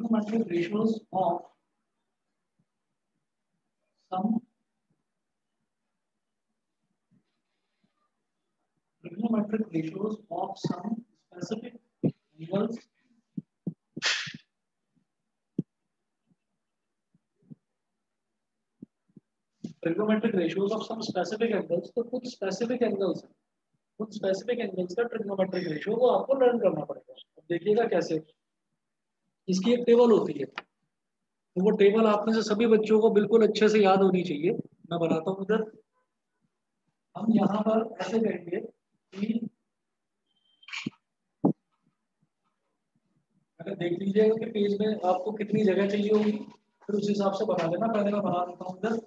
trigonometric ratios of some trigonometric ratios of some specific angles trigonometric ratios of some specific angles, तो कुछ specific angles हैं, कुछ specific angles का trigonometric ratio वो आपको learn करना पड़ेगा। अब देखिएगा कैसे, इसकी एक टेबल होती है, तो वो टेबल आप में से सभी बच्चों को बिल्कुल अच्छे से याद होनी चाहिए। मैं बनाता हूँ इधर, हम यहाँ पर ऐसे करेंगे कि अगर देख लीजिएगा कि पेज में आपको कितनी जगह चाहिए होगी, फिर उस हिसाब से बना लेना। पहले मैं बना देता हूँ इधर।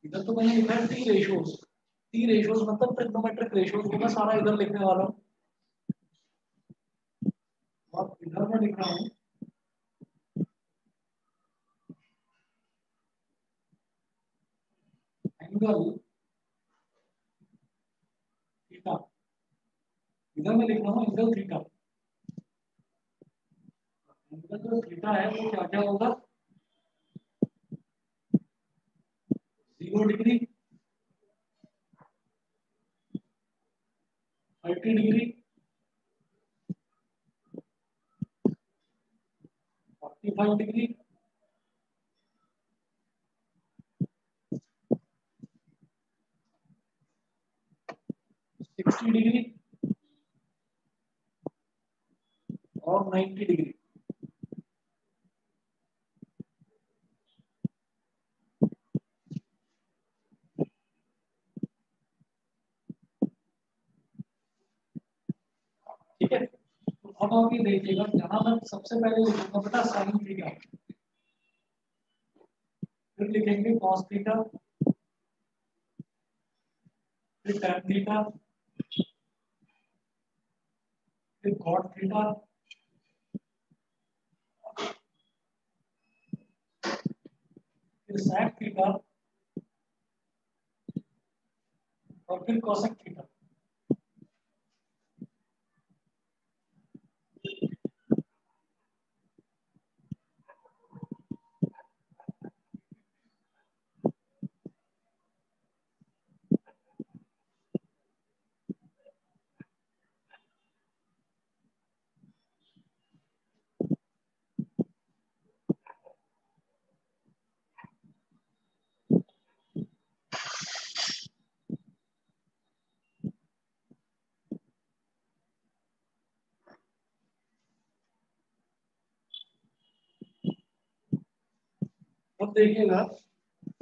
इधर तो मैंने लिखा है टी रेशियोज मतलब ट्रिग्नोमेट्रिक रेशियोज को मैं सारा इधर लिखने वाला हूँ। अब इधर मैं लिख रहा हूँ एंगल थीटा, इधर मैं लिख रहा हूँ एंगल थीटा। एंगल जो थीटा है वो क्या क्या होगा, 0 डिग्री, 30 डिग्री, 45 डिग्री, 60 डिग्री और 90 डिग्री। ठीक है, तो अब आप ये देखिएगा, यहाँ मैं सबसे पहले लिखूंगा बेटा साइन थीटा, फिर लिखेंगे कॉस थीटा, फिर टैन थीटा, फिर कॉट थीटा, फिर सैक थीटा और फिर कोसेक थीटा। अब देखिएगा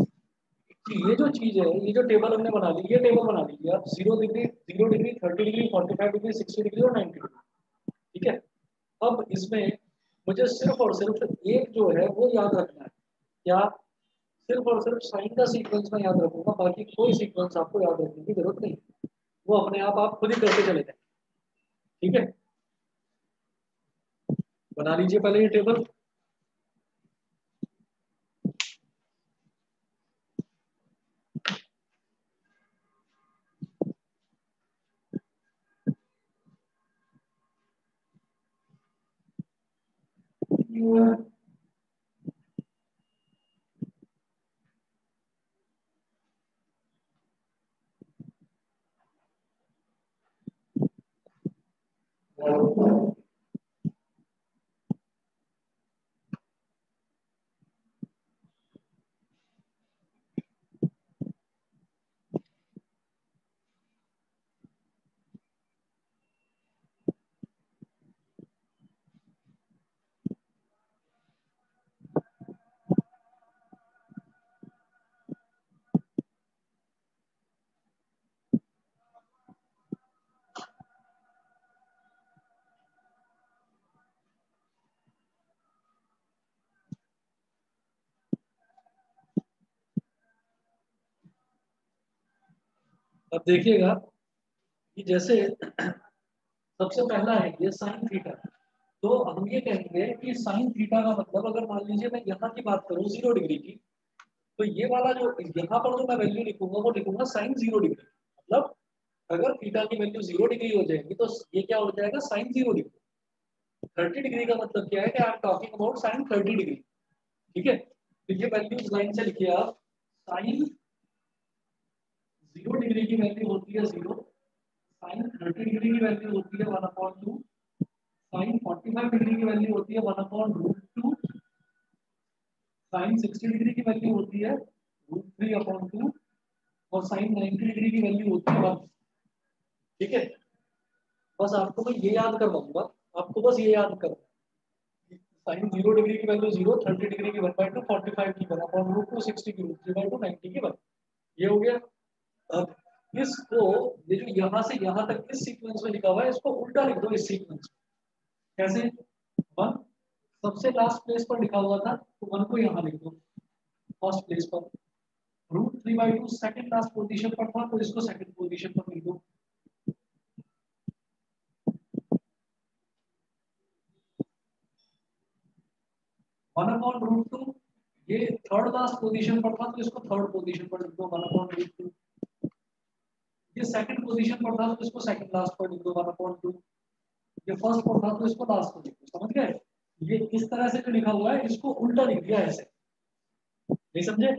कि ये जो चीज है, ये जो टेबल हमने बना ली, ये टेबल बना लीजिए आप, 0 degree, 0 degree, 30 degree, 45 degree, 60 degree और 90 डिग्री। ठीक है, अब इसमें मुझे सिर्फ और सिर्फ एक जो है वो याद रखना है, क्या, सिर्फ और सिर्फ साइन का सीक्वेंस में याद रखूंगा, बाकी कोई सीक्वेंस आपको याद रखने की जरूरत नहीं, वो अपने आप खुद ही करते चले जाए। ठीक है, बना लीजिए पहले ये टेबल। अब देखिएगा कि जैसे सबसे पहला है ये साइन थीटा, तो हम ये कहेंगे कि साइन थीटा का मतलब अगर मान लीजिए मैं यहाँ की बात करूँ 0 डिग्री की, तो ये वाला जो यहाँ पर जो मैं वैल्यू लिखूंगा वो लिखूंगा साइन 0 डिग्री। मतलब अगर थीटा की वैल्यू 0 डिग्री हो जाएगी तो ये क्या हो जाएगा साइन 0 डिग्री। 30 डिग्री का मतलब क्या है कि I am talking about sine 30 degree. ठीक है, तो ये वैल्यूज लाइन से लिखिए आप। साइन 0 डिग्री की वैल्यू होती है 0, साइन 30 डिग्री की वैल्यू होती है 1/2, साइन 45 डिग्री की वैल्यू होती है 1/√2, साइन 60 डिग्री की वैल्यू होती है √3/2 और साइन 90 डिग्री की वैल्यू होती है 1। ठीक है, बस आपको मैं ये याद करवाऊंगा, आपको बस ये याद कर, साइन 0 डिग्री की वैल्यू 0, 30 डिग्री की 1/2, 45 की 1/√2, 60 की √3/2, 90 की 1। ये हो गया। अब इसको ये जो यहाँ से यहाँ तक इस सीक्वेंस में लिखा हुआ है इसको उल्टा लिख दो इस सीक्वेंस में। कैसे? 1 सबसे लास्ट प्लेस पर लिखा हुआ था तो 1 को यहाँ लिख दो फर्स्ट प्लेस पर। √3/2 सेकंड लास्ट पोजीशन पर था तो इसको सेकंड पोजीशन पर लिख दो। 1/√2 ये थर्ड लास्ट पोजीशन पर था तो इसको थर्ड पोजीशन पर लिख दो 1/√2। ये सेकंड पोजीशन पर था तो इसको सेकंड लास्ट पर लिख दो 1/2। ये फर्स्ट पर था तो इसको लास्ट पर लिख दो। समझ गए? ये इस तरह से जो लिखा हुआ है इसको उल्टा लिख दिया ऐसे। नहीं समझे?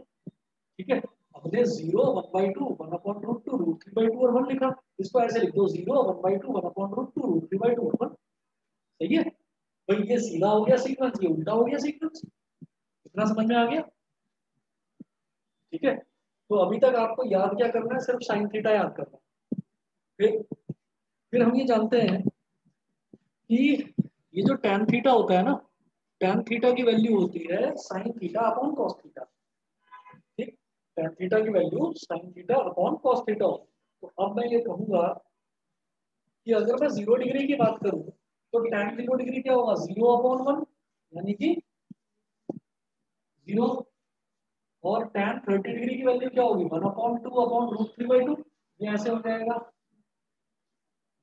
ठीक है, हमने 0, 1/2, 1/√2, √3/2 और 1 लिखा। इसको ऐसे लिख दो 0, 1/2, 1/√2, √3/2 और 1। सही है भाई, ये सीधा हो गया सीक्वेंस, ये उल्टा हो गया सीक्वेंस। इतना समझ में आ गया? ठीक है, तो अभी तक आपको याद क्या करना है? सिर्फ साइन थीटा याद करना है। फिर हम ये जानते हैं कि ये जो tan थीटा होता है ना, tan थीटा की वैल्यू होती है sine theta upon cos theta. ठीक, tan थीटा की value sine theta upon cos theta होती है। तो अब मैं ये कहूंगा कि अगर मैं 0 डिग्री की बात करूं तो tan 0 डिग्री क्या होगा? 0/1, यानी कि 0। और tan 30 डिग्री की वैल्यू क्या होगी? 1/2/√3/2। ये ऐसे हो जाएगा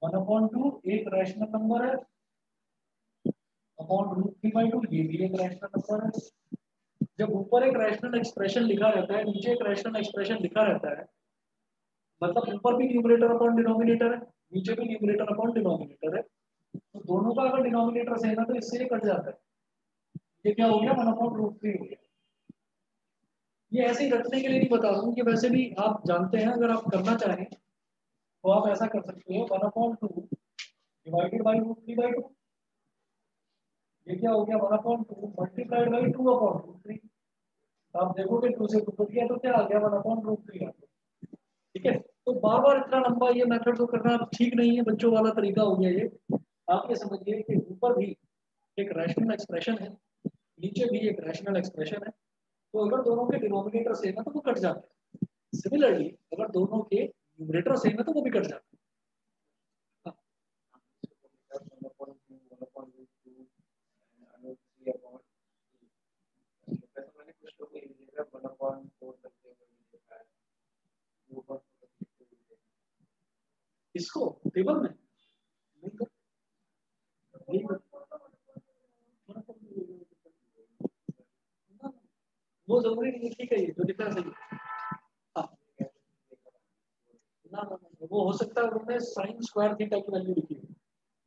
1/2 एक रैशनल नंबर है अपॉन √3/2, ये भी एक रैशनल नंबर है। जब ऊपर एक रैशनल एक्सप्रेशन लिखा रहता है नीचे एक रैशनल एक्सप्रेशन लिखा रहता है, मतलब ऊपर भी न्यूमरेटर अपॉन डिनोमिनेटर है, नीचे भी न्यूमरेटर अपॉन डिनोमिनेटर है, तो दोनों का अगर डिनोमिनेटर सेम है तो इससे ये कट जाता है। ये क्या हो गया? 1/√3 हो गया। ये ऐसे ही रखने के लिए नहीं बता रहा हूँ कि वैसे भी आप जानते हैं, अगर आप करना चाहें तो आप ऐसा कर सकते हो 1/2 डिवाइडेड बाई √3/2। ये क्या हो गया? 1/2 मल्टीप्लाइड बाई 2/√3। आप देखोगे 2 से 2 कट गया तो क्या आ गया? 1/√3 आ गया। ठीक है, तो बार बार इतना लंबा ये मेथड को करना ठीक नहीं है, बच्चों वाला तरीका हो गया ये। आप ये समझिए कि ऊपर भी एक रैशनल एक्सप्रेशन है, नीचे भी एक रैशनल एक्सप्रेशन है, तो अगर दोनों के डिनोमिनेटर सेम है तो वो कट जाते हैं। सिमिलरली अगर दोनों के न्यूमरेटर सेम है तो वो भी कट जाते हैं। इसको टेबल में नहीं कर, नहीं कर, वो जरूरी नहीं है। ठीक है, ये जो लिखा है सही है। हाँ, ना, वो हो सकता है उन्होंने साइन स्क्वायर थीटा की वैल्यू लिखी है,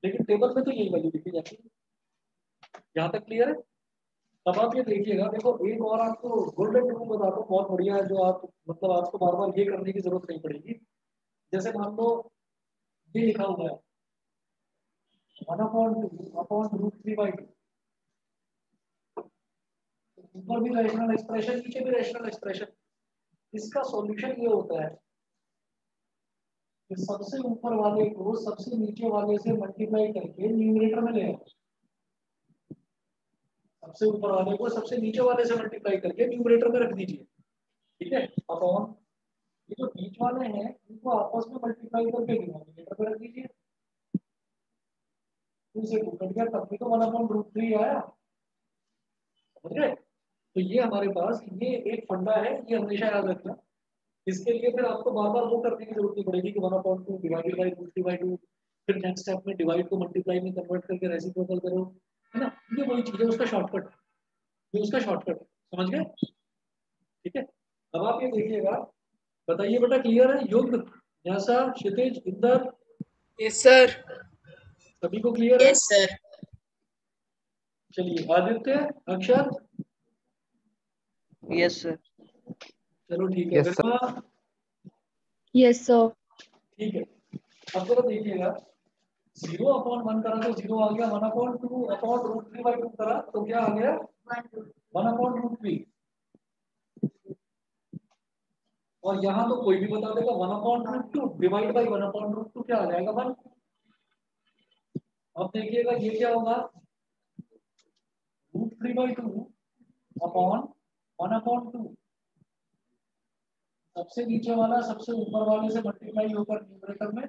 लेकिन टेबल में तो यही वैल्यू लिखी जाती है। यहाँ तक क्लियर है? अब आप ये देखिएगा, देखो एक और आपको गोल्डन रूल बताता हूँ, बहुत बढ़िया है, जो आप मतलब आपको बार बार ये करने की जरूरत नहीं पड़ेगी। जैसे मान लो ये लिखा हुआ है 1/2/√3/2, ऊपर भी रैशनल एक्सप्रेशन नीचे भी रैशनल एक्सप्रेशन। इसका सॉल्यूशन ये होता है कि सबसे ऊपर वाले को सबसे नीचे वाले से मल्टीप्लाई करके न्यूमरेटर में ले आओ। सबसे ऊपर वाले को सबसे नीचे वाले से मल्टीप्लाई करके न्यूमरेटर में रख दीजिए। ठीक है, अपॉन ये जो बीच वाले हैं इनको आपस में मल्टीप्लाई करके डिनोमिनेटर में रख दीजिए। 2 से 2 कट गया, तब भी तो 1/√3 आया। समझ गए? तो ये हमारे पास ये एक फंडा है, ये हमेशा याद रखना इसके लिए फिर आपको बार बार वो करने की जरूरत नहीं पड़ेगी कि 1/2 डिवाइडेड बाई √3/2, फिर नेक्स्ट स्टेप में डिवाइड को मल्टीप्लाई में कन्वर्ट करके रेसिप्रोकल करो, है ना। ये वही चीज है, उसका शॉर्टकट, ये उसका शॉर्टकट समझ गए, ठीक है। अब आप ये देखिएगा, बताइए बेटा क्लियर है? युग, न्यासा, क्षितिज, इंदर, यस सर। सभी को क्लियर है? Yes sir. चलिए आदित्य, अक्षर, यस सर। चलो ठीक है। Yes, sir. गरिमा, यस सर। ठीक है। अब जरा देखिएगा, 0/1 करा तो 0 आ गया, 1/2/√3/2 करा तो क्या आ गया, 1/√3। और यहाँ तो कोई भी बता देगा 1/√2 डिवाइड बाई 1/√2 क्या आ जाएगा 1। अब देखिएगा ये क्या होगा, √3/2 अपॉन 1/2, सबसे नीचे वाला सबसे ऊपर वाले से मल्टीप्लाई होकर न्यूमरेटर में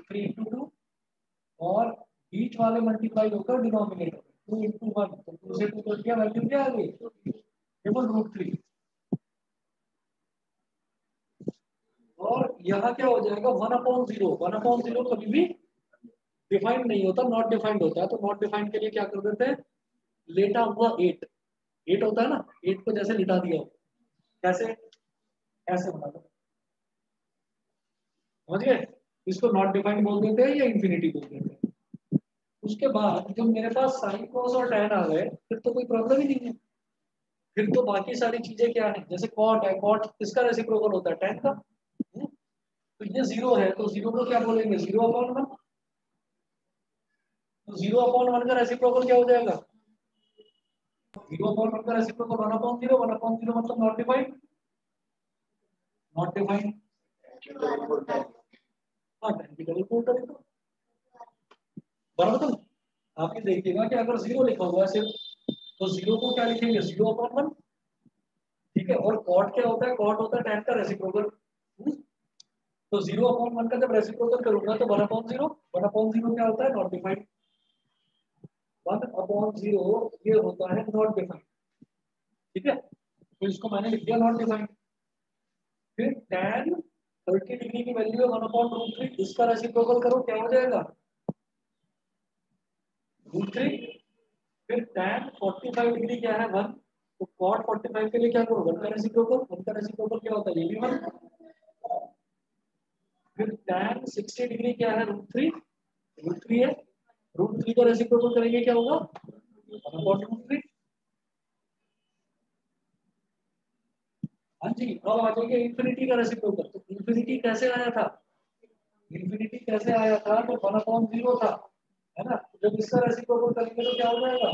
3/2 और बीच वाले मल्टीप्लाई होकर डिनोमिनेटर में 2/1, तो 2 से 2 कट गया, वैल्यू क्या आ गई केवल √3। और यहाँ क्या हो जाएगा 1/0, 1/0 कभी भी डिफाइंड नहीं होता, नॉट डिफाइंड होता है। तो नॉट डिफाइंड के लिए क्या कर देते हैं, लेटा हुआ 8, 8 होता है ना, 8 को जैसे लिटा दिया हो, कैसे, ऐसे बना दो, समझ गए। इसको नॉट डिफाइंड बोल देते हैं या इंफिनिटी बोल देते हैं। उसके बाद जब मेरे पास साइन कॉस और टैन आ गए, फिर तो कोई प्रॉब्लम ही नहीं है। फिर तो बाकी सारी चीजें क्या है, जैसे कॉट है, कॉट किसका रेसिप्रोकल होता है, टैन का। तो ये 0 है, तो 0 को क्या बोलेंगे, 0/1। तो 0/1 का रेसिप्रोकल क्या हो जाएगा, 0/1 का रेसिप्रोकल 1/0, 1/0 मतलब नॉट डिफाइंड, नॉट डिफाइंड। हाँ टैन की डबल फोल्ड करें बराबर। तो आप ये देखिएगा कि अगर 0 लिखा हुआ है सिर्फ, तो 0 को क्या लिखेंगे, 0/1, ठीक है। और कॉट क्या होता है, कॉट होता है टैन का रेसिप्रोकल। तो 0/1 का जब रेसिप्रोकल करूंगा तो 1/0, 1/0 क्या होता है, नॉट डिफाइंड। 1/0 ये होता है नॉट डिफाइंड, ठीक है। तो इसको मैंने लिख दिया नॉट डिफाइंड। फिर tan 30 डिग्री की वैल्यू है 1/√3, इसका रेसिप्रोकल करो क्या हो जाएगा √3। फिर tan 45 डिग्री क्या है 1, तो cot 45 के लिए क्या करो 1 का रेसिप्रोकल, 1 का रेसिप्रोकल क्या होता है ये भी 1। फिर tan 60 डिग्री क्या है √3, √3 है, √3 का रेसिप्रोकल करेंगे क्या होगा 1/√3। हाँ जी। अब आ जाएंगे इंफिनिटी का रेसिप्रोकल। तो इंफिनिटी कैसे आया था, इंफिनिटी कैसे आया था, तो 1/0 था, है ना। जब इसका रेसिप्रोकल करेंगे तो क्या हो जाएगा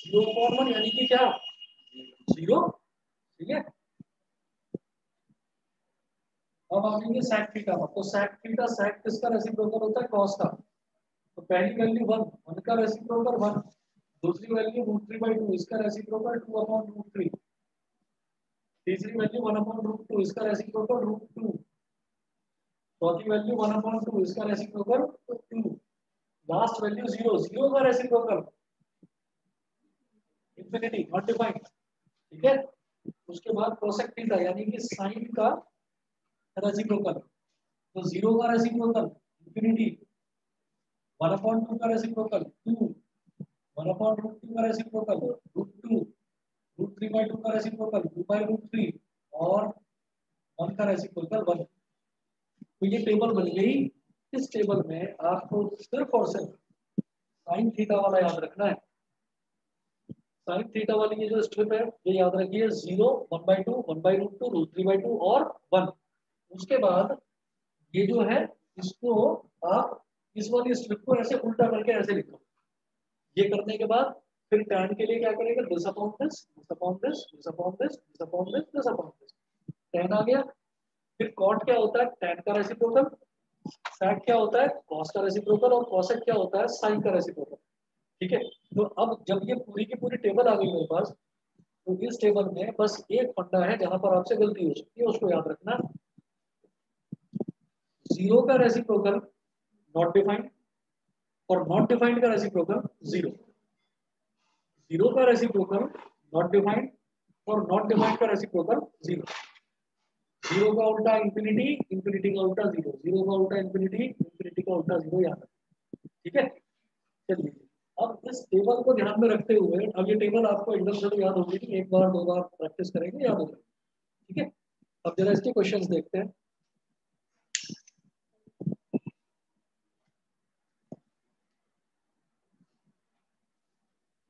0/1, यानी कि क्या 0, ठीक है। अब आ जाएंगे sec थीटा पर। तो sec थीटा, sec किसका रेसिप्रोकल होता है, cos का। तो पहली वैल्यू 1, 1 का रेसिप्रोकल 1, दूसरी वैल्यू √3/2, इसका रेसिप्रोकल 2/√3, तीसरी वैल्यू 1/√2, इसका रेसिप्रोकल √2, चौथी वैल्यू 1/2, इसका रेसिप्रोकल 2, लास्ट वैल्यू 0, 0 का रेसिप्रोकल इंफिनिटी, नॉट डिफाइंड, ठीक है। उसके बाद कोसेक थीटा यानी कि साइन का रेसिप्रोकल, तो 0 का रेसिप्रोकल इंफिनिटी, 1/2 का रेसिप्रोकल 2, 1/√2 का रेसिप्रोकल √2, √3/2 का रेसिप्रोकल 2/√3 और 1 का रेसिप्रोकल 1। तो ये टेबल बन गई। इस टेबल में आपको सिर्फ और सिर्फ साइन थीटा वाला याद रखना है। साइन थीटा वाली ये जो स्ट्रिप है ये याद रखिए, 0, 1/2, 1/√2, √3/2 और 1। उसके बाद ये जो है इसको आप इस वाली स्ट्रिप को ऐसे उल्टा करके ऐसे लिखो। ये करने के बाद फिर tan के लिए क्या करेगा, this upon this, this upon this, this upon this, this upon this, this upon this, tan आ गया। फिर cot क्या होता है, tan का रेसिप्रोकल, sec क्या होता है cos का रेसिप्रोकल, और cosec क्या होता है sin का रेसिप्रोकल, ठीक है। तो अब जब ये पूरी की पूरी टेबल आ गई मेरे पास, तो इस टेबल में बस एक फंडा है जहां पर आपसे गलती हो सकती है, उसको याद रखना। 0 का रेसिप्रोकल नॉट डिफाइंड, और नॉट डिफाइंड का रेसिप्रोकल 0, 0 का रेसिप्रोकल नॉट डिफाइंड, और नॉट डिफाइंड का रेसिप्रोकल जीरो। जीरो का उल्टा इंफिनिटी, इंफिनिटी का उल्टा जीरो, जीरो का उल्टा इंफिनिटी, इंफिनिटी का उल्टा जीरो याद है। ठीक है, चलिए अब इस टेबल को ध्यान में रखते हुए, अब ये टेबल आपको एकदम से तो याद होगी नहीं, एक बार दो बार प्रैक्टिस करेंगे याद होगा। ठीक है, अब जरा इसके क्वेश्चंस देखते हैं।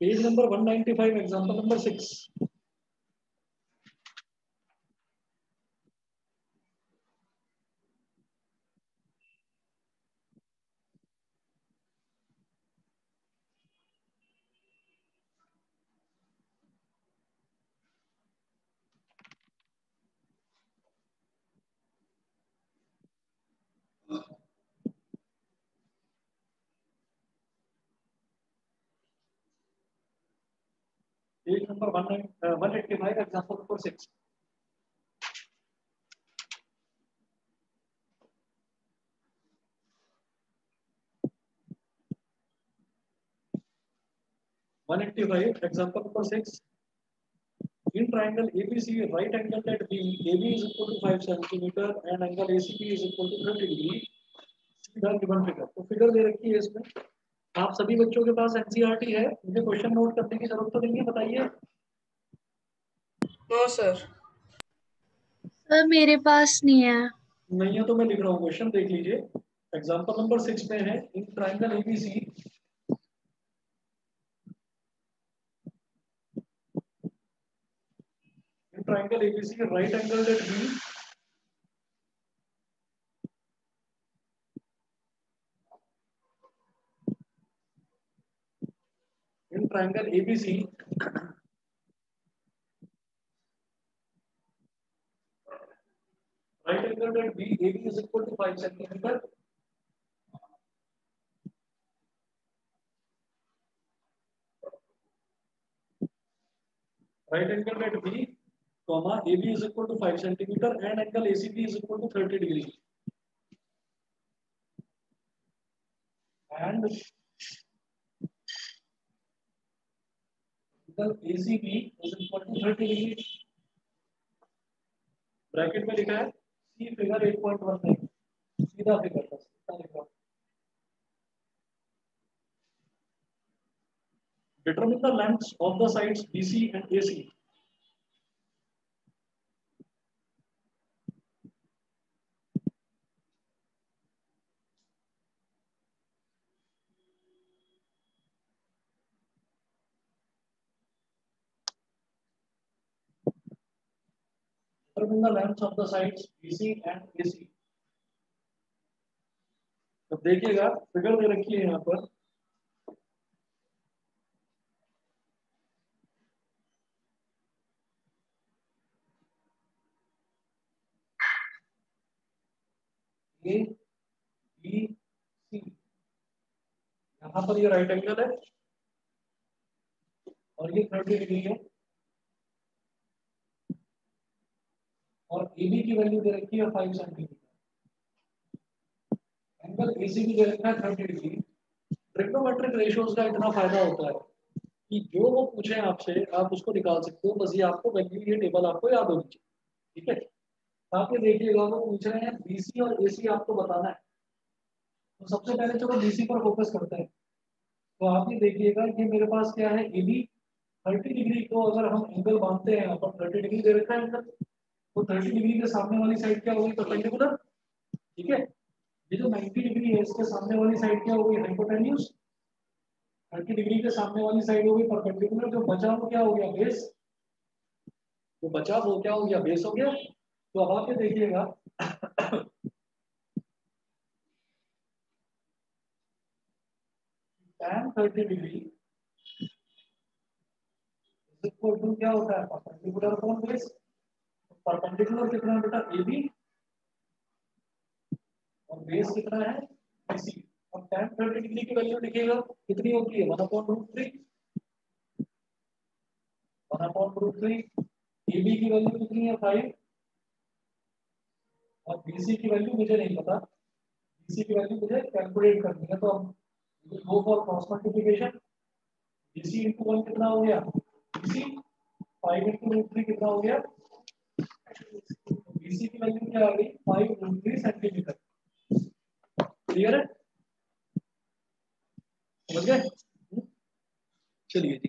Page number 195, example number 6। Page number 185, example number 6। One eighty five example number 6। In triangle ABC, right angle at B, AB is equal to 5 centimeter and angle ACB is equal to 30 degree. See the given figure. तो figure दे रखी है इसमें। आप सभी बच्चों के पास NCERT है, मुझे क्वेश्चन नोट करने की जरूरत तो नहीं है, बताइए। No sir. सर मेरे पास नहीं है। नहीं है तो मैं लिख रहा हूँ, क्वेश्चन देख लीजिए। एग्जाम्पल नंबर 6 में है, in triangle A B C, in triangle A B C right angle at B, in triangle A B C right angle at B, AB is equal to 5 centimeter. Right angle at B, comma AB is equal to 5 centimeter and angle ACB is equal to 30 degree. And angle ACB is equal to 30 degree. Bracket में लिखा है सी figure 8.19, सीधा figure बस इतना लिखा। Determine the lengths of the sides BC and AC. Determine the lengths of the sides BC and AC. तो देखिएगा figure दे रखी है यहाँ पर, ए बी सी, यहाँ पर ये राइट एंगल है और ये 30 डिग्री है और AB की वैल्यू दे रखी है 5 सेंटीमीटर, एंगल AC भी दे रखा है 30 डिग्री। ट्रिग्नोमेट्रिक रेशियोज का इतना फायदा होता है कि जो वो पूछे आपसे आप उसको निकाल सकते हो, बस ये आपको वैल्यू, ये टेबल आपको याद होनी चाहिए। ठीक है, आप ये देखिएगा वो पूछ रहे हैं BC और AC आपको बताना है, तो सबसे पहले चलो BC पर फोकस करते हैं। तो आप ये देखिएगा ये मेरे पास क्या है, AB 30 डिग्री को अगर हम एंगल बांधते हैं, यहाँ पर 30 डिग्री दे रखा है एंगल, तो 30 डिग्री के सामने वाली साइड क्या होगी, परपेंडिकुलर। ठीक है, ये जो 90 डिग्री है इसके सामने वाली साइड क्या होगी, हाइपोटेन्यूज। 30 डिग्री के सामने वाली साइड होगी परपेंडिकुलर, जो बचा वो क्या हो गया, बेस। जो बचा वो क्या हो गया, बेस हो गया। तो अब आप ये देखिएगा tan 30 डिग्री इक्वल टू क्या होता है, परपेंडिकुलर अपॉन बेस। परपेंडिकुलर कितना है बेटा, AB, और बेस कितना है, BC। अब tan 30 डिग्री की वैल्यू लिखिएगा कितनी होती है, 1/√3, 1/√3। AB की वैल्यू कितनी है, 5, और BC की वैल्यू मुझे नहीं पता, BC की वैल्यू मुझे कैलकुलेट करनी है। तो अब go for cross multiplication, BC into 1 कितना हो गया, BC, 5 इंटू रूट 3 कितना हो गया? बीसी की वैल्यू क्या आ गई? 5 रूट 3 सेंटीमीटर। क्लियर है? समझ गए? चलिए जी,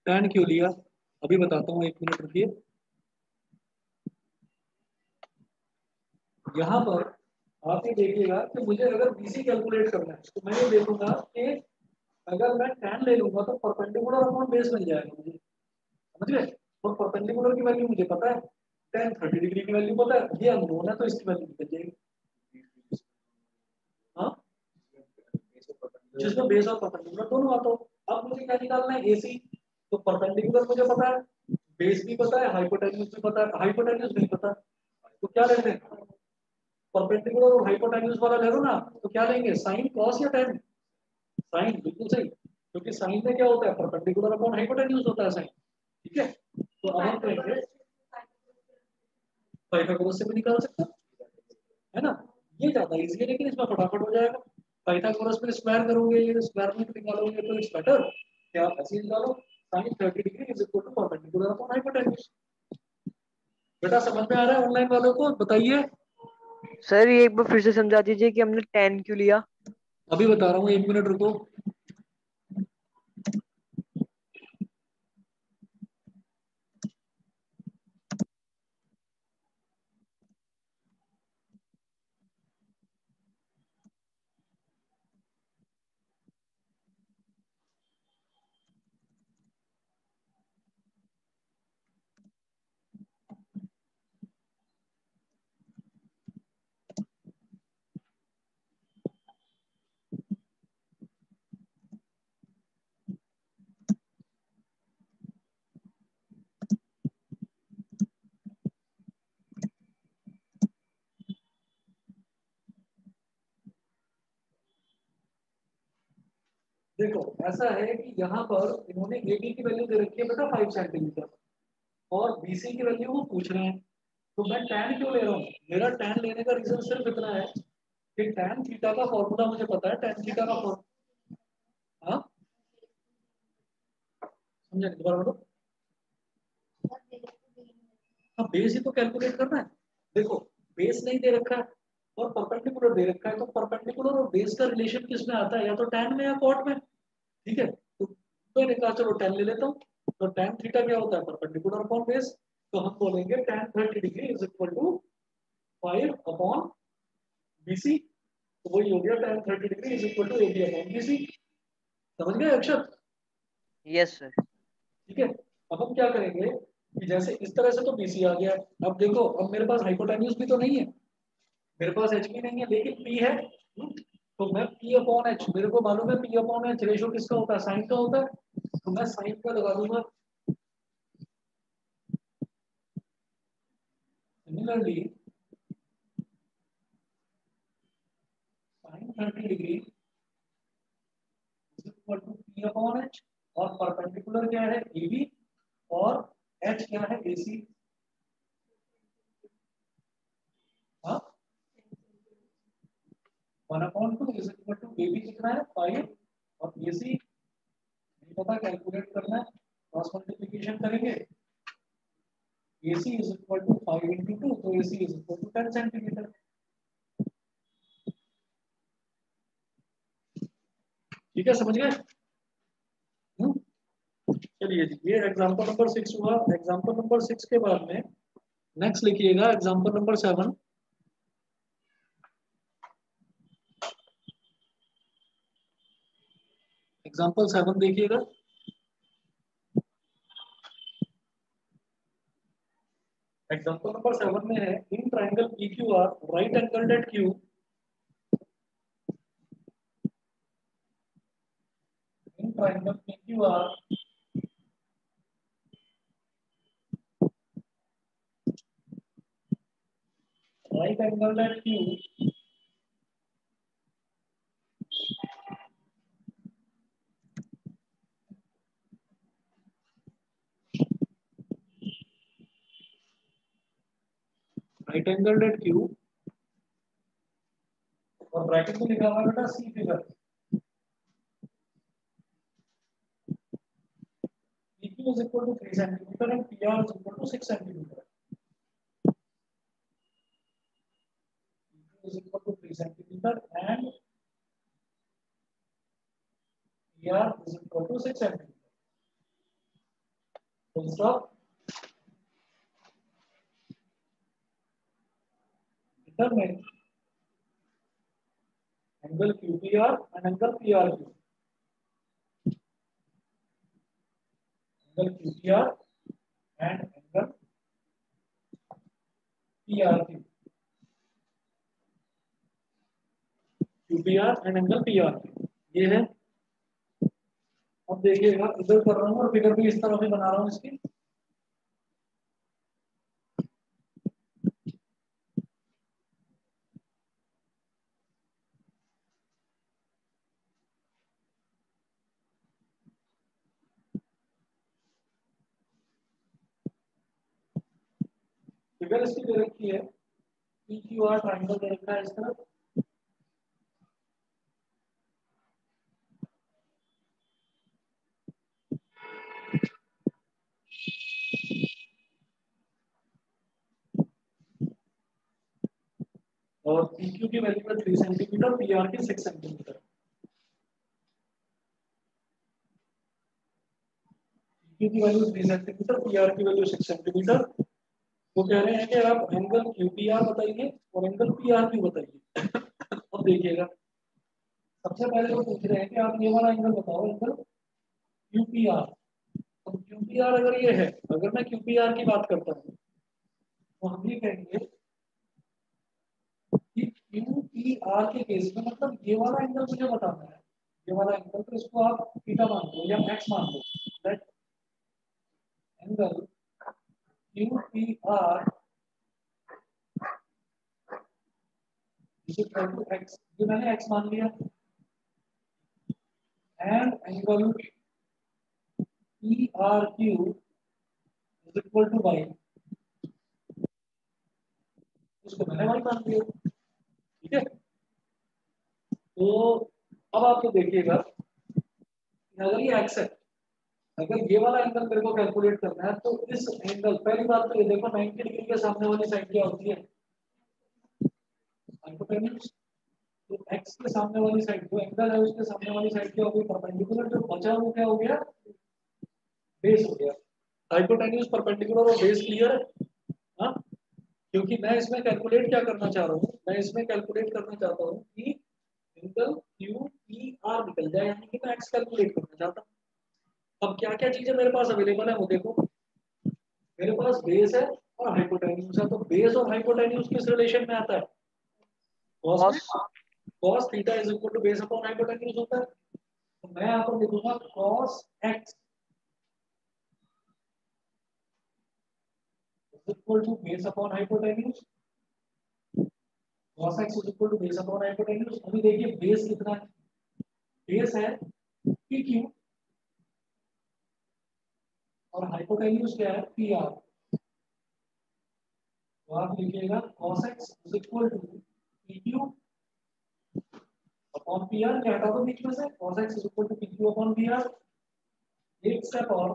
टैन क्यों लिया अभी बताता हूँ, 1 मिनट रुकिए। यहाँ पर आप ये देखिएगा कि मुझे अगर बीसी कैलकुलेट करना है तो मैं ये देखूंगा कि अगर मैं टैन ले लूंगा तो परपेंडिकुलर अपॉन बेस मिल जाएगा मुझे। समझ गए? और परपेंडिकुलर की वैल्यू मुझे पता है, tan 30 डिग्री की वैल्यू पता है, ये अननोन है तो इसकी वैल्यू निकल जाएगी। हाँ, जिसमें बेस और परपेंडिकुलर दोनों आता हो। अब मुझे क्या निकालना है? एसी। तो परपेंडिकुलर मुझे पता है, बेस भी पता है, हाइपोटेन्यूज भी पता है, हाइपोटेन्यूज नहीं पता, तो क्या लेते हैं? परपेंडिकुलर और हाइपोटेन्यूज वाला ले लो ना, तो क्या लेंगे? साइन, कॉस या tan? साइन, बिल्कुल सही, क्योंकि साइन में क्या होता है? परपेंडिकुलर अपॉन हाइपोटेन्यूज होता है साइन। ठीक है, तो अब हम करेंगे पाइथागोरस से भी निकाल सकते है ना, ये ज्यादा इजी है, लेकिन इसमें फटाफट हो जाएगा। पाइथागोरस में स्क्वायर करोगे, ये स्क्वायर में निकालोगे तो इट्स बेटर, क्या आप ऐसे ही निकालो, sin 30 degree is equal to perpendicular upon hypotenuse. बेटा समझ में आ रहा है ऑनलाइन वालों को? बताइए। सर ये एक बार फिर से समझा दीजिए कि हमने 10 क्यों लिया। अभी बता रहा हूँ, 1 मिनट रुको। देखो ऐसा है कि यहाँ पर इन्होंने एबी की वैल्यू दे रखी है बेटा 5 सेंटीमीटर, और बीसी की वैल्यू वो पूछ रहे हैं। तो मैं tan क्यों ले रहा हूँ? मेरा tan लेने का रीजन सिर्फ इतना है कि tan थीटा का फॉर्मूला मुझे पता है, tan थीटा का फॉर्मूला। हाँ, समझे? दोबारा बोलो। हाँ, बेस ही तो कैलकुलेट करना है। देखो, बेस नहीं दे रखा है और परपेंडिकुलर दे रखा है, तो परपेंडिकुलर और बेस का रिलेशन किस में आता है? या तो tan में या cot में। ठीक है, तो मैंने कहा चलो tan ले लेता हूँ। तो tan थीटा क्या होता है? Perpendicular upon base. तो हम बोलेंगे tan 30 degree is equal to 5 upon B C. तो वही हो गया, tan 30 degree is equal to A B upon B C. समझ गए अक्षर? Yes sir. ठीक है, अब हम क्या करेंगे कि जैसे इस तरह से तो बीसी आ गया। अब देखो, अब मेरे पास हाइपोटेन्यूज भी तो नहीं है, मेरे पास एच भी नहीं है, लेकिन पी है। तो मैं पी अपॉन एच, मेरे को मालूम है पी अपॉन एच रेशो किसका होता है? साइन का होता है। तो मैं साइन का लगा दूंगा। Similarly sine 30 degree equal to P upon H, और परपेंडिकुलर क्या है? एबी, और एच क्या है? एसी। हाँ, 1/2 इज इक्वल टू एबी कितना है? 5, और एसी नहीं पता, कैलकुलेट करना है, क्रॉस मल्टीप्लिकेशन करेंगे। AC is equal to 5 into 2, तो AC is equal to 10 centimetre. ठीक है, समझ गए? चलिए जी, ये एग्जांपल नंबर 6 हुआ। एग्जांपल नंबर 6 के बाद में नेक्स्ट लिखिएगा एग्जांपल नंबर 7। एग्जांपल 7 देखिएगा। एग्जांपल नंबर 7 में है, in triangle PQR right angled at Q, in triangle PQR right angled at Q, right angled at Q, और ब्रैकेट में लिखा हुआ है बेटा सी figure. PQ is equal to 3 centimeter and PR is equal to 6 centimeter. PQ is equal to 3 centimeter and PR is equal to 6 centimeter. Full stop. Determine angle QPR and angle PRQ. Angle QPR and angle PRQ. QPR and angle PRQ ये है। अब देखिएगा इधर कर रहा हूँ और figure भी इस तरह से बना रहा हूँ इसकी। फिगर इसकी दे रखी है PQR ट्रायंगल दे रखा है इस तरह। और PQ की वैल्यू है 3 सेंटीमीटर, PR की 6 सेंटीमीटर। PQ की वैल्यू 3 सेंटीमीटर, PR की वैल्यू 6 सेंटीमीटर। वो कह रहे हैं कि आप एंगल QPR बताइए और एंगल PRQ बताइए। अब देखिएगा सबसे पहले वो पूछ रहे हैं कि आप ये वाला एंगल बताओ, एंगल QPR। अब QPR अगर ये है, अगर मैं QPR की बात करता हूँ तो हम ये कहेंगे कि QPR के केस में मतलब ये वाला एंगल मुझे बताना है, ये वाला एंगल, तो इसको आप थीटा मान लो या x मान लो। That angle QPR is equal to x, ये मैंने x मान लिया, and angle PRQ is equal to y, इसको मैंने y मान लिया। ठीक है, तो अब आप ये देखिएगा अगर ये x है, अगर ये वाला एंगल मेरे को कैलकुलेट करना है तो इस एंगल, पहली बात तो ये देखो 90 डिग्री के सामने वाली साइड क्या होती है, हाइपोटेन्यूज। तो x के सामने वाली साइड जो एंगल है उसके सामने वाली साइड क्या होगी, परपेंडिकुलर। जो बचा वो क्या हो गया, बेस हो गया। हाइपोटेन्यूज, परपेंडिकुलर और बेस क्लियर है। हाँ, क्योंकि मैं इसमें कैलकुलेट क्या करना चाह रहा हूँ, मैं इसमें कैलकुलेट करना चाहता हूँ कि एंगल QPR निकल जाए, यानी कि मैं x कैलकुलेट करना चाहता हूँ। अब क्या क्या चीजें मेरे पास अवेलेबल है वो देखो, मेरे पास बेस है और हाइपोटेन्यूज है। तो बेस और हाइपोटेन्यूज किस रिलेशन में आता है, cos में। cos theta is equal to base upon hypotenuse होता है। तो मैं यहाँ पर लिखूंगा cos x is equal to base upon hypotenuse. cos x is equal to base upon hypotenuse. अभी देखिए बेस कितना है, बेस है PQ और हाइपोटेन्यूज क्या है, PR। तो आप लिखिएगा cos x is equal to PQ upon PR, क्या हटा दो बीच में से, cos x is equal to PQ upon PR। एक स्टेप और,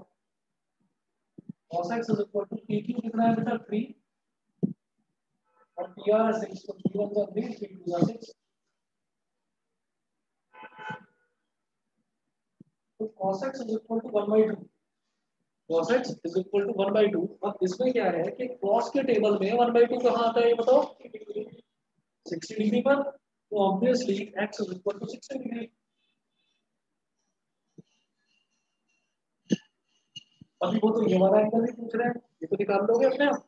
cos x is equal to PQ कितना है बेटा 3 और PR 6, तो 3 1 जा 3, 3 2 जा 6। तो cos x is equal to 1/2, cos x is equal to 1/2। अब इसमें क्या है कि cos के टेबल में 1/2 कहाँ आता है ये बताओ, 60 डिग्री पर। तो obviously x is equal to 60 degree. अभी वो तो ये वाला एंगल भी पूछ रहे हैं, ये तो निकाल लोगे अपने आप।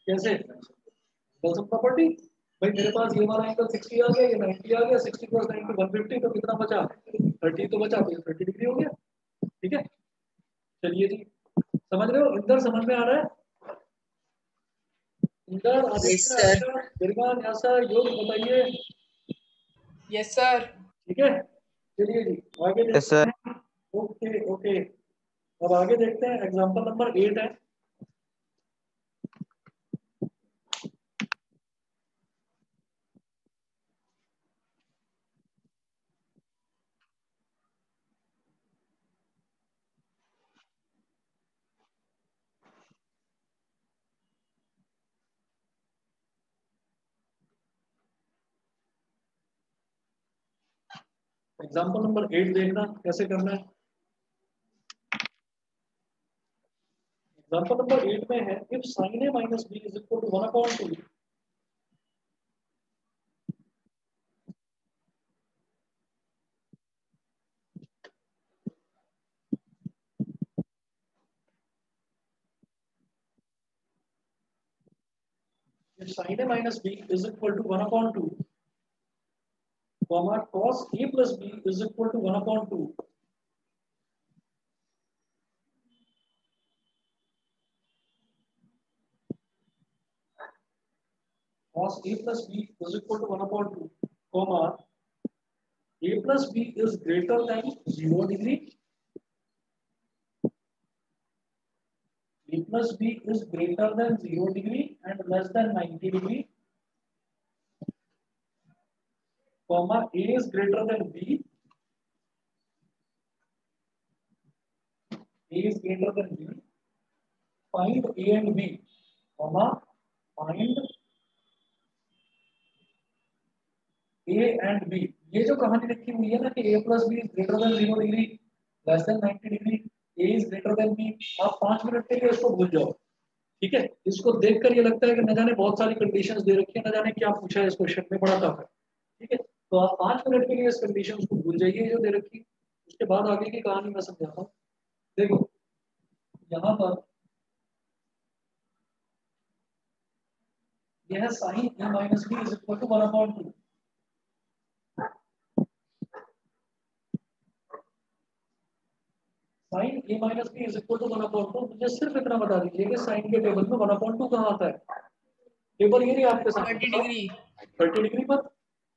कैसे, एंगल सम प्रॉपर्टी। भाई मेरे पास ये वाला एंगल 60 आ गया, ये 90 आ गया, 60 + 90 150, तो कितना बचा, 30 तो बचा, तो 30 डिग्री हो गया। ठीक है, चलिए जी, समझ रहे हो, इंदर समझ में आ रहा है। Inder, yes Aditya, sir. आशा, बिरमान, यासा, योग बताइए। Yes sir. ठीक है, चलिए जी आगे देखते हैं। ओके ओके, अब आगे देखते हैं, एग्जांपल नंबर 8 है। एग्जाम्पल नंबर 8 देखना कैसे करना है। एग्जाम्पल नंबर 8 में है if sine A minus B is equal to 1/2। If sin a minus b is equal to 1/2, comma cos a plus b is equal to 1/2. Cos a plus b is equal to 1/2, comma a plus b is greater than 0 degree. A plus b is greater than 0 degree and less than 90 degree. Comma a is greater than b. A is greater than b. Find a and b. Comma find a and b. ये जो कहानी लिखी हुई है ना कि a plus b is greater than 0 degree, less than 90 degree, a is greater than b, आप 5 minute के लिए इसको भूल जाओ। ठीक है, इसको देखकर ये लगता है कि न जाने बहुत सारी कंडीशंस दे रखी है, न जाने क्या पूछा है इस क्वेश्चन में, बड़ा टफ है। ठीक है, तो आप 5 मिनट के लिए इस कंडीशंस को भूल जाइए जो दे रखी, उसके बाद आगे की कहानी मैं समझाता हूँ। देखो यहाँ पर यह है sine A minus B is equal to 1/2। Sine A minus B is equal to 1/2। मुझे सिर्फ इतना बता दीजिए कि साइन के टेबल में 1/2 कहाँ आता है। टेबल ये नहीं आपके सामने 30 डिग्री 30 डिग्री पर,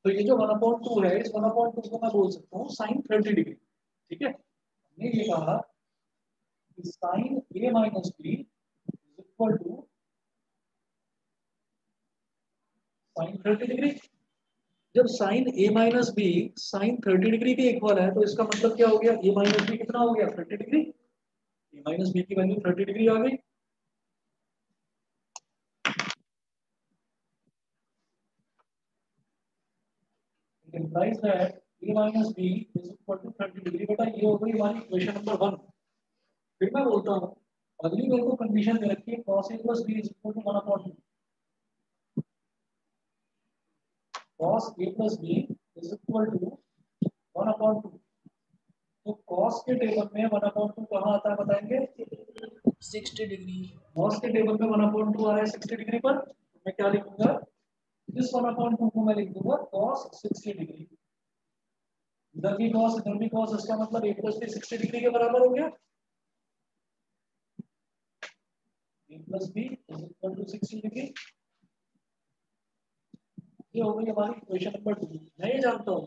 तो ये जो 1/2 है इस 1/2 को मैं बोल सकता हूँ साइन 30 डिग्री। ठीक है, हमने ये कहा कि sine A minus B is equal to sine 30 degree. जब sine A minus B sine 30 degree के इक्वल है तो इसका मतलब क्या हो गया, ए माइनस बी कितना हो गया 30 डिग्री, ए माइनस बी की वैल्यू 30 डिग्री आ गई। It implies that a minus b is equal to 30 degree. बेटा ये हो गई हमारी इक्वेशन नंबर 1। फिर मैं बोलता हूँ अगली मेरे को कंडीशन दे रखी है cos a plus b is equal to 1/2। cos a plus b is equal to 1/2। तो cos के टेबल में 1/2 कहाँ आता है बताएंगे। 60 डिग्री cos के टेबल में 1/2 आ रहा है 60 डिग्री पर, तो मैं क्या लिखूंगा, इस 1/2 को मैं लिख दूंगा cos 60 डिग्री। इधर भी cos, इसका मतलब a plus b 60 डिग्री के बराबर हो गया। a plus b is equal to 60 degree. ये हो गई हमारी इक्वेशन नंबर 2। मैं ये जानता हूँ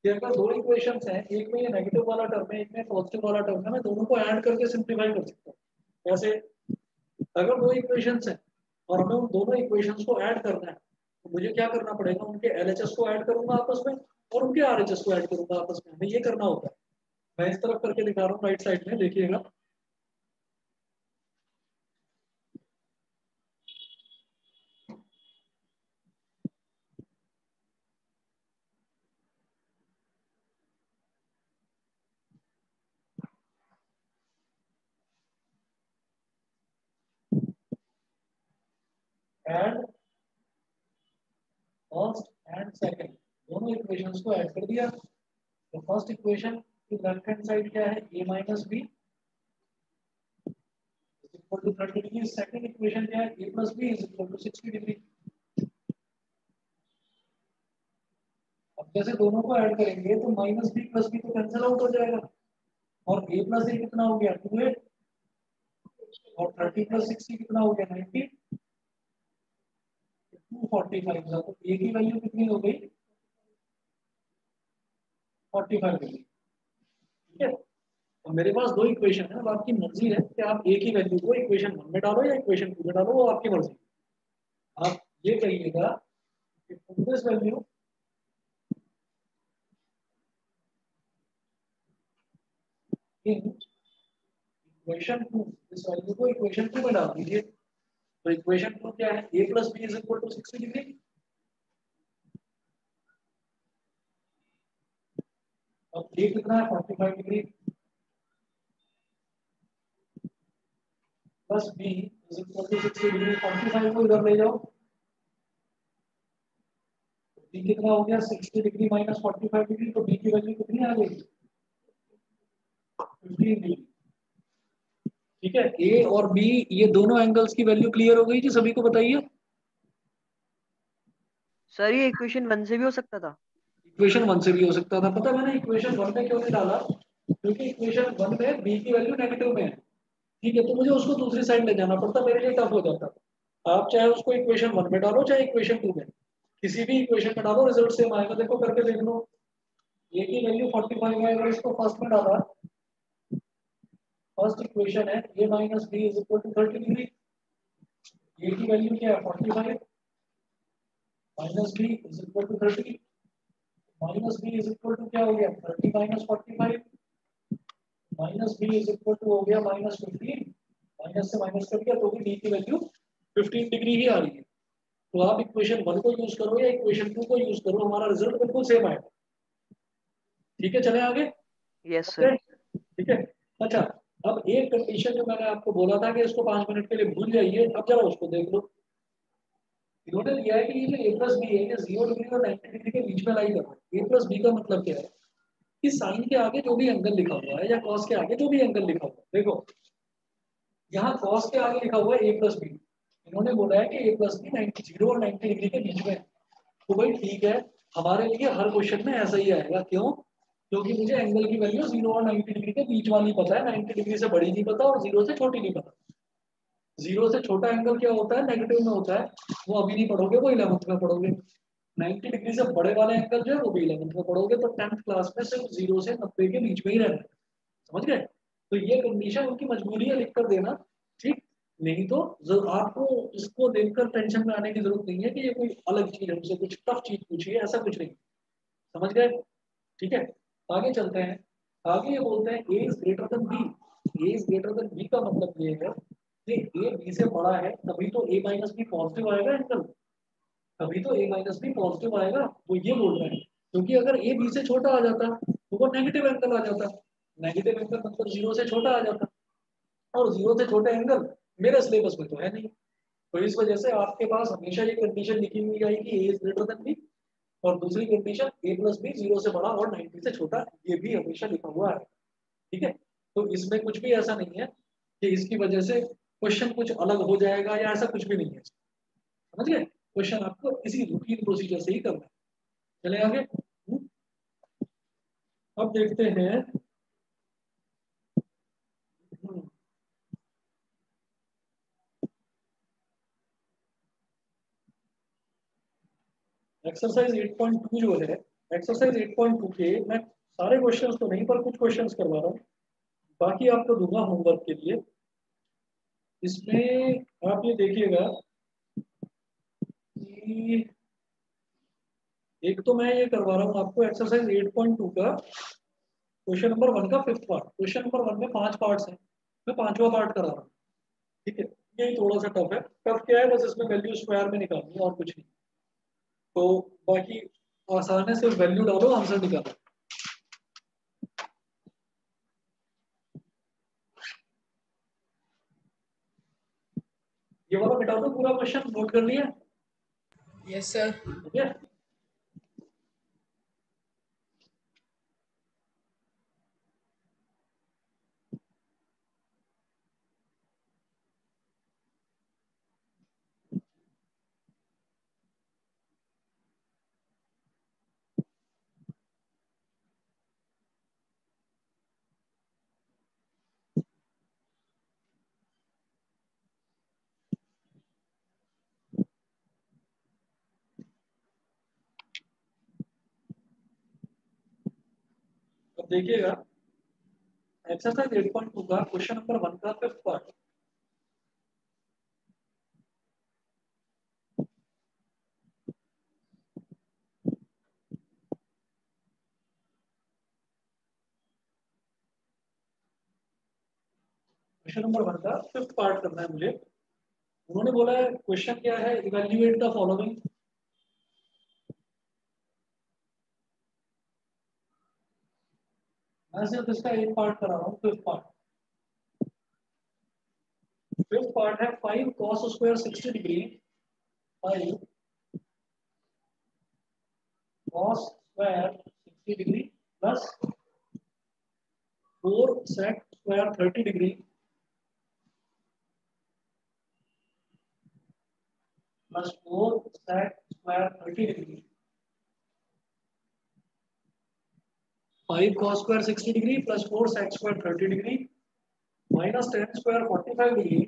कि अगर दो इक्वेशंस हैं, एक में ये नेगेटिव वाला टर्म है, एक में पॉजिटिव वाला टर्म है, मैं दोनों को ऐड करके सिंप्लीफाई कर सकता हूँ। ऐसे अगर दो इक्वेशंस हैं और हमें उन दोनों इक्वेशंस को ऐड करना है तो मुझे क्या करना पड़ेगा, उनके एलएचएस को ऐड करूंगा आपस में और उनके आरएचएस को ऐड करूंगा आपस में, हमें ये करना होता है। मैं इस तरफ करके दिखा रहा हूँ राइट साइड में, देखिएगा। ऐड फर्स्ट एंड सेकंड दोनों इक्वेशंस को ऐड कर दिया। तो फर्स्ट इक्वेशन की लेफ्ट हैंड साइड क्या है, a minus B is equal to 30 degree. Second equation क्या है, a plus B is equal to 60 degree. अब जैसे दोनों को ऐड करेंगे तो माइनस बी प्लस बी तो कैंसिल आउट हो जाएगा और a प्लस ए कितना हो गया 2a और 30 प्लस 60 कितना हो गया 90, 245। तो a की वैल्यू कितनी हो गई 45 डिग्री। ठीक है, तो मेरे पास दो इक्वेशन है। अब आपकी मर्जी है कि आप a की वैल्यू को इक्वेशन 1 में डालो या इक्वेशन 2 में डालो, वो आपकी मर्जी। आप ये कहिएगा कि put this value in equation 2, इस वैल्यू को इक्वेशन 2 में डाल दीजिए। तो इक्वेशन 2 क्या है, a plus B is equal to 60 degree अब ए कितना है 45 degree plus B is equal to 60 degree. 45 को इधर ले जाओ, बी कितना हो गया 60 डिग्री माइनस 45 डिग्री, तो बी की वैल्यू कितनी आ गई 15 डिग्री। ठीक है, ए और बी ये दोनों एंगल्स की वैल्यू क्लियर हो गई जी, सभी को बताइए। सर ये इक्वेशन 1 से भी हो सकता था। इक्वेशन 1 से भी हो सकता था। पता मैंने इक्वेशन 1 में क्यों नहीं डाला, क्योंकि इक्वेशन 1 में बी की वैल्यू नेगेटिव में है। ठीक है, तो मुझे उसको दूसरी साइड ले जाना पड़ता, मेरे लिए टफ हो जाता। आप चाहे उसको इक्वेशन 1 में डालो चाहे इक्वेशन 2 में, किसी भी इक्वेशन में डालो रिजल्ट सेम आएगा। देखो करके देख लो, ए की वैल्यू 45 है, अगर इसको फर्स्ट में डाला, फर्स्ट इक्वेशन है a minus B is equal to 30 degree. A की वैल्यू क्या है 45 minus B is equal to 30, minus B is equal to क्या हो गया 30 minus 45, minus B is equal to हो गया माइनस 15, माइनस से माइनस कर दिया तो भी बी की वैल्यू 15 डिग्री ही आ रही है। तो आप इक्वेशन 1 को यूज करो या इक्वेशन 2 को यूज करो, हमारा रिजल्ट बिल्कुल सेम आएगा। ठीक है, चले आगे। Yes okay, sir. ठीक है। अच्छा, अब एक कंडीशन जो मैंने आपको बोला था कि इसको 5 मिनट के लिए भूल जाइए, अब जरा उसको देख लो। इन्होंने दिया है कि ये जो ए प्लस बी है ये 0 डिग्री और 90 डिग्री के बीच में लाई कर रहा है। ए प्लस बी का मतलब क्या है कि साइन के आगे जो भी एंगल लिखा हुआ है या कॉस के आगे जो भी एंगल लिखा हुआ है, देखो यहाँ कॉस के आगे लिखा हुआ है ए प्लस बी, इन्होंने बोला है कि ए प्लस बी 0 और 90 डिग्री के बीच में है। तो भाई ठीक है, हमारे लिए हर क्वेश्चन में ऐसा ही आएगा। क्यों? क्योंकि मुझे एंगल की वैल्यू 0 और 90 डिग्री के बीच वाली पता है, 90 डिग्री से बड़ी नहीं पता और 0 से छोटी नहीं पता। 0 से छोटा एंगल क्या होता है नेगेटिव में होता है, वो अभी नहीं पढ़ोगे, वो 11th में पढ़ोगे। 90 डिग्री से बड़े वाले एंगल जो है वो भी 11th में पढ़ोगे। तो 10th क्लास में सिर्फ 0 से 90 के बीच में ही रहना है, समझ गए? तो ये कंडीशन उनकी मजबूरी है, लिख कर देना। ठीक, नहीं तो आपको इसको देखकर टेंशन में आने की जरूरत नहीं है कि ये कोई अलग चीज हमसे कुछ टफ चीज पूछी है, ऐसा कुछ नहीं। समझ गए? ठीक है, आगे चलते हैं। आगे ये बोलते हैं A is greater than B. A is greater than B का मतलब ये है कि ए बी से बड़ा है, तभी तो ए माइनस बी पॉजिटिव आएगा एंगल, तभी तो ए माइनस बी पॉजिटिव आएगा। वो ये बोल रहे हैं, क्योंकि अगर ए बी से छोटा आ जाता तो वो नेगेटिव एंगल आ जाता। नेगेटिव एंगल मतलब 0 से छोटा आ जाता, और 0 से छोटे एंगल मेरे सिलेबस में तो है नहीं। तो इस वजह से आपके पास हमेशा ये कंडीशन लिखी हुई आएगी ए इज ग्रेटर देन बी, और दूसरी कंडीशन ए प्लस बी 0 से बड़ा और 90 से छोटा, ये भी हमेशा लिखा हुआ है। ठीक है, तो इसमें कुछ भी ऐसा नहीं है कि इसकी वजह से क्वेश्चन कुछ अलग हो जाएगा या ऐसा कुछ भी नहीं है। समझ गए? क्वेश्चन आपको इसी रूटीन प्रोसीजर से ही करना है। चले आगे। अब देखते हैं एक्सरसाइज 8.2 जो है, एक्सरसाइज 8.2 के मैं सारे क्वेश्चंस तो नहीं पर कुछ क्वेश्चंस करवा रहा हूँ, बाकी आपको दूंगा होमवर्क के लिए। इसमें आप ये देखिएगा कि एक तो मैं ये करवा रहा हूँ आपको एक्सरसाइज 8.2 का क्वेश्चन नंबर 1 का 5th पार्ट। क्वेश्चन नंबर 1 में 5 पार्ट्स हैं, मैं 5वां पार्ट करा रहा हूँ। ठीक है, यही थोड़ा सा टफ है। टफ क्या है, बस इसमें वैल्यू स्क्वायर में निकालनी है और कुछ नहीं। तो बाकी आसान है, सिर्फ वैल्यू डालो आंसर निकालो। ये वाला मिटा दो, पूरा क्वेश्चन नोट कर लिया? Yes sir. ठीक है, अब देखिएगा एक्सरसाइज 8.2 का क्वेश्चन नंबर 1 का 5th पार्ट। क्वेश्चन नंबर 1 का 5th पार्ट करना है मुझे। उन्होंने बोला है क्वेश्चन क्या है, इवैल्यूएट द फॉलोइंग। मैं सिर्फ इसका एक पार्ट करा रहा हूँ, फिफ्थ पार्ट है 5 cos square 60 degree 5 cos square 60 degree plus 4 sec square 30 degree plus 4 sec square 30 degree 5 cos square 60 degree plus 4 sec square 30 degree minus 10 square 45 degree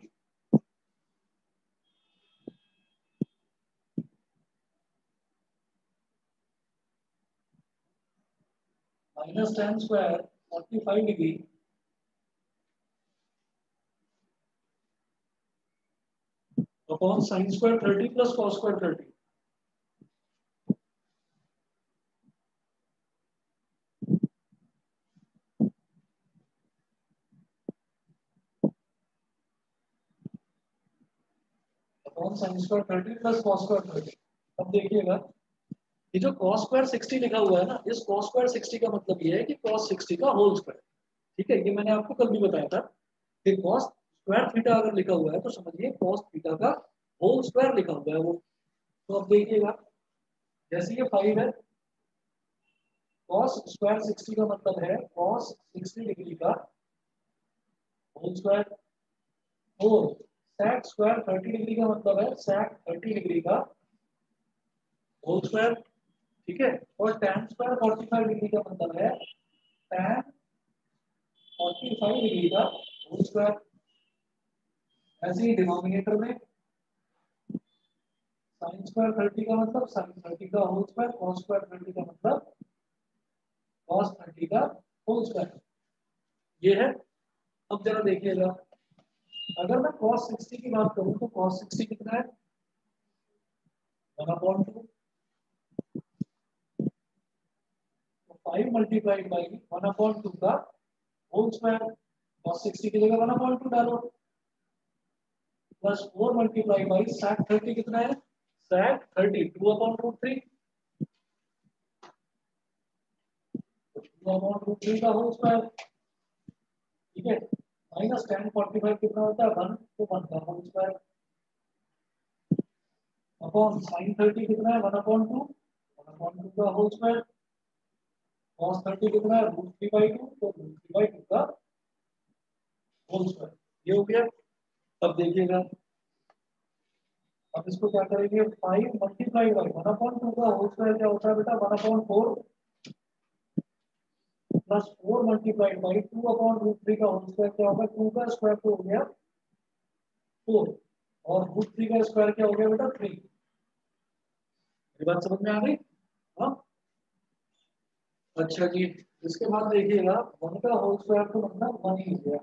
minus 10 square 45 degree upon sine square 30 plus cos square 30 upon sine square 30 plus cos square 30। अब देखिएगा ये जो cos square 60 लिखा हुआ है ना, इस cos square 60 का मतलब ये है कि cos 60 का होल स्क्वायर। ठीक है, ये मैंने आपको कल भी बताया था कि cos स्क्वायर थीटा अगर लिखा हुआ है तो समझिए cos थीटा का होल स्क्वायर लिखा हुआ है वो। तो अब देखिएगा जैसे ये 5 है, cos स्क्वायर 60 का मतलब है cos 60 डिग्री का होल स्क्वायर, और sec स्क्वायर 30 डिग्री का मतलब है sec 30 डिग्री का होल स्क्वायर। ठीक है, और tan स्क्वायर 45 डिग्री का मतलब है tan 45 डिग्री का होल स्क्वायर। ऐसे ही डिनोमिनेटर में sin स्क्वायर 30 का मतलब sin 30 का होल स्क्वायर, cos स्क्वायर 30 का मतलब cos 30 का होल स्क्वायर। ये है। अब जरा देखिएगा, अगर मैं cos 60 की बात करूं तो cos 60 कितना है 1/2, 5 मल्टीप्लाइड बाई 1/2 का होल स्क्वायर। cos 60 की जगह 1/2 डालो प्लस 4 मल्टीप्लाई बाई sec 30 कितना है sec 30 2/√3 2/√3 का होल स्क्वायर। ठीक है, माइनस tan 45 कितना होता है 1, तो 1 का होल स्क्वायर अपॉन sin 30 कितना है 1/2 1/2 का होल स्क्वायर, cos 30 कितना है √3/2 तो √3/2 का होल स्क्वायर। ये हो गया। अब देखिएगा, अब इसको क्या करेंगे 5 मल्टीप्लाई बाई 1/2 का होल स्क्वायर क्या होता है बेटा 1/4 प्लस 4 मल्टीप्लाइड बाई 2/√3 का होल स्क्वायर क्या होगा 2 का स्क्वायर तो हो गया 4 और √3 का स्क्वायर क्या हो गया बेटा 3। ये बात समझ में आ गई? हाँ, अच्छा जी। इसके बाद देखिएगा 1 का होल स्क्वायर तो मतलब 1 ही हो गया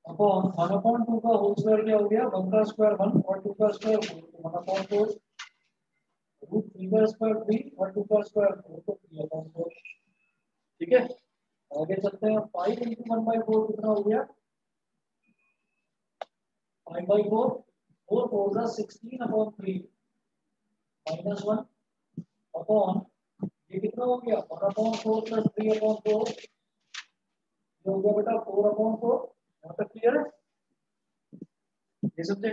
अपॉन 1/2 का होल स्क्वायर क्या हो गया 1 का स्क्वायर 1 और 2 का स्क्वायर 4 तो 1/4 √3 का स्क्वायर 3 और 2 का स्क्वायर 4 तो 3/4। ठीक है, आगे चलते हैं 5 × 1/4 कितना हो गया 5/4 4 4 का 16/3 -1 अपॉन ये कितना हो गया 1/4 प्लस 3/4 ये हो गया बेटा 4/4। यहाँ तक क्लियर है? ये समझे?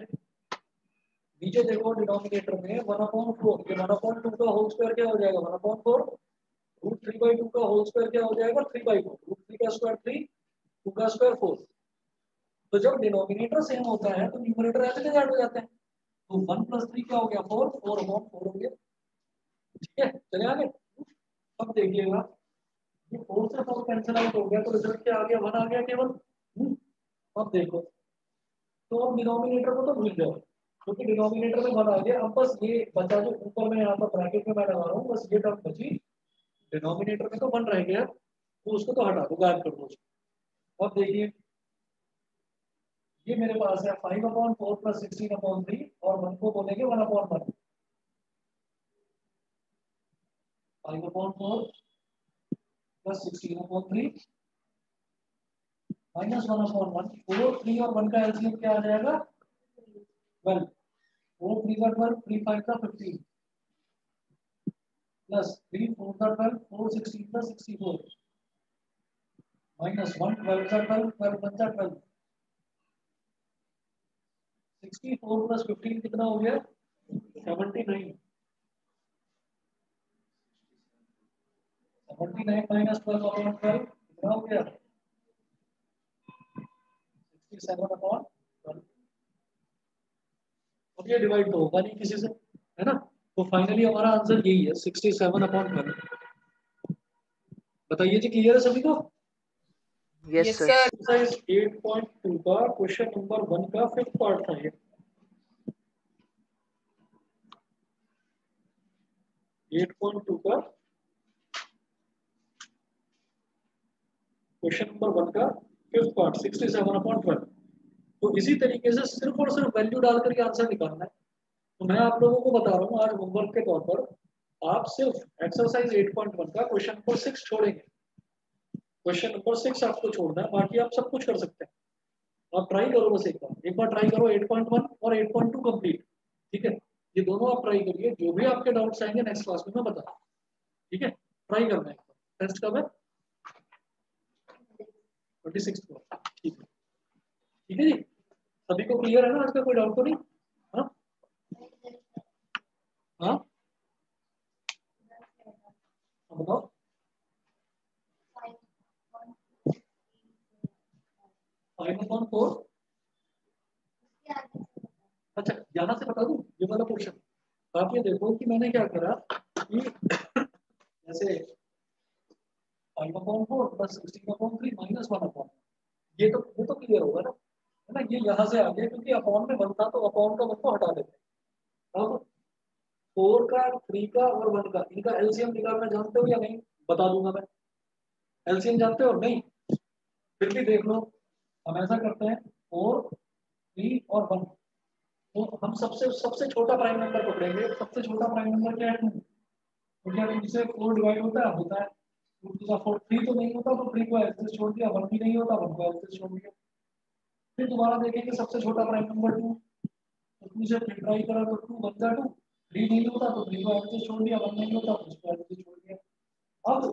नीचे देखो डिनोमिनेटर में 1/4 ये 1/2 का होल स्क्वायर क्या हो जाएगा 1/4 √3/2 का होल स्क्वायर क्या हो जाएगा 3/4 √3 का स्क्वायर 3 2 का स्क्वायर 4। तो जब डिनोमिनेटर सेम होता है तो न्यूमरेटर ऐसे के ऐड हो जाते हैं। तो 1 + 3 क्या हो गया 4 4/4 हो गया। ठीक है, चले आगे। अब देखिएगा ये 4 से 4 कैंसिल आउट हो गया तो रिजल्ट क्या आ गया 1 आ गया केवल। अब देखो तो अब डिनोमिनेटर को तो भूल जाओ क्योंकि डिनोमिनेटर में 1 आ गया। अब बस ये बचा जो ऊपर में यहाँ पर ब्रैकेट में मैं लगा रहा हूँ बस ये टर्म बची। डिनोमिनेटर में तो 1 रह गया तो उसको तो हटा दो गायब कर दो उसको। अब देखिए ये मेरे पास है 5/4 प्लस 16/3 और 1 को बोलेंगे 1/1 5/4 प्लस 16/3 -1/1 4 3 और 1 का एलसीएम क्या आ जाएगा 12 4 3 का 12 3 5 का 15 प्लस 3 4 का 12 4 16 का 64 माइनस 1 12 का 12 12 बन जा 12 64 प्लस 15 कितना हो गया 79 79 माइनस 12 अपॉन 12 कितना हो गया 67 अपॉन 12 अब ये डिवाइड तो होगा नहीं किसी से है ना तो फाइनली हमारा आंसर यही है 67 अपॉन 12 बताइए जी क्लियर है सभी को yes Yes, sir. sir. Exercise 8.2 का क्वेश्चन नंबर 1 का 5th पार्ट था ये 8.2 का क्वेश्चन नंबर 1 का 5th पार्ट 67 अपॉन 12 तो इसी तरीके से सिर्फ और सिर्फ वैल्यू डालकर के आंसर निकालना है तो मैं आप लोगों को बता रहा हूँ आज होमवर्क के तौर पर आप सिर्फ एक्सरसाइज 8.1 का क्वेश्चन नंबर 6 छोड़ेंगे क्वेश्चन नंबर 6 आपको छोड़ना है बाकी आप सब कुछ कर सकते हैं आप ट्राई करो बस एक बार ट्राई करो 8.1 और 8.2 कंप्लीट ठीक है ये दोनों आप ट्राई करिए जो भी आपके डाउट्स आएंगे नेक्स्ट क्लास में मैं बता ठीक है ट्राई करना है टेस्ट कब है 26 को ठीक है जी सभी को क्लियर है ना आज का कोई डाउट तो नहीं हाँ हाँ बताओ फाइव अपॉन 4 अच्छा यहाँ से बता दूं ये वाला क्वेश्चन आप ये देखो कि मैंने क्या करा कि जैसे 5 upon 4 plus 16 upon 3 minus 1 upon ये तो क्लियर होगा ना है ना ये यहाँ से आ गया क्योंकि अपॉन में 1 था तो अपॉन का 1 को हटा देते हैं अब 4 का 3 का और 1 का इनका एलसीएम निकालना जानते हो या नहीं बता दूंगा मैं एलसीएम जानते हो नहीं फिर भी देख लो हम ऐसा करते हैं 4 3 और 1 तो हम सबसे सबसे छोटा प्राइम नंबर पकड़ेंगे सबसे छोटा प्राइम नंबर क्या है 2 तो क्या 2 से 4 डिवाइड होता है 2 टू द 4 3 तो नहीं होता तो 3 को एक्सेस छोड़ दिया 1 भी नहीं होता 1 को एक्सेस छोड़ दिया फिर दोबारा देखेंगे सबसे छोटा प्राइम नंबर 2 तो 2 से फिर ट्राई करा तो 2 बन जा 2 3 नहीं होता तो 3 को एक्सेस छोड़ दिया 1 नहीं होता तो उसको एक्सेस छोड़ दिया अब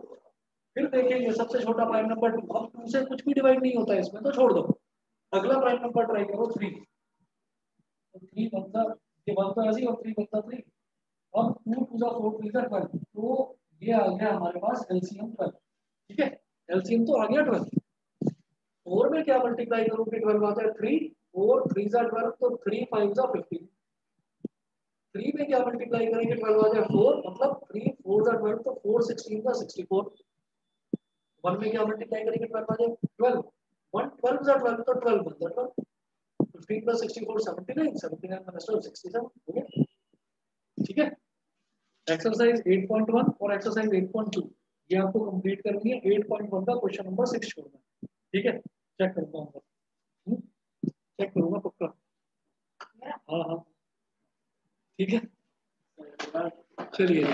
फिर देखेंगे सबसे छोटा प्राइम नंबर 2 अब 2 से कुछ भी डिवाइड नहीं होता है इसमें तो छोड़ दो अगला प्राइम नंबर ट्राई करो 3 तो 3 बनता ये 1 तो ऐसे ही और 3 बनता 3 अब 2 टू द 4 3 का 12 तो ये आ गया हमारे पास एलसीएम 12 ठीक है एलसीएम तो आ गया 12 4 में क्या मल्टीप्लाई करोगे 12 आता है 3 4 3 जा 12 तो 3 5 जा 15 3 में क्या मल्टीप्लाई करेंगे 12 आ जाए 4 मतलब 3 4 जा 12 तो 4 16 का 64 1 में क्या मल्टीप्लाई करेंगे 12 आ जाए 12 1 12 जा 12 तो 12 बनता है 15 plus 64 79 79 minus 12 67 हो गया ठीक है एक्सरसाइज 8.1 और एक्सरसाइज 8.2 ये आपको कंप्लीट करनी है 8.1 का क्वेश्चन नंबर 6 छोड़ना है ठीक है चेक करता हूँ चेक करूंगा पक्का हाँ हाँ ठीक है चलिए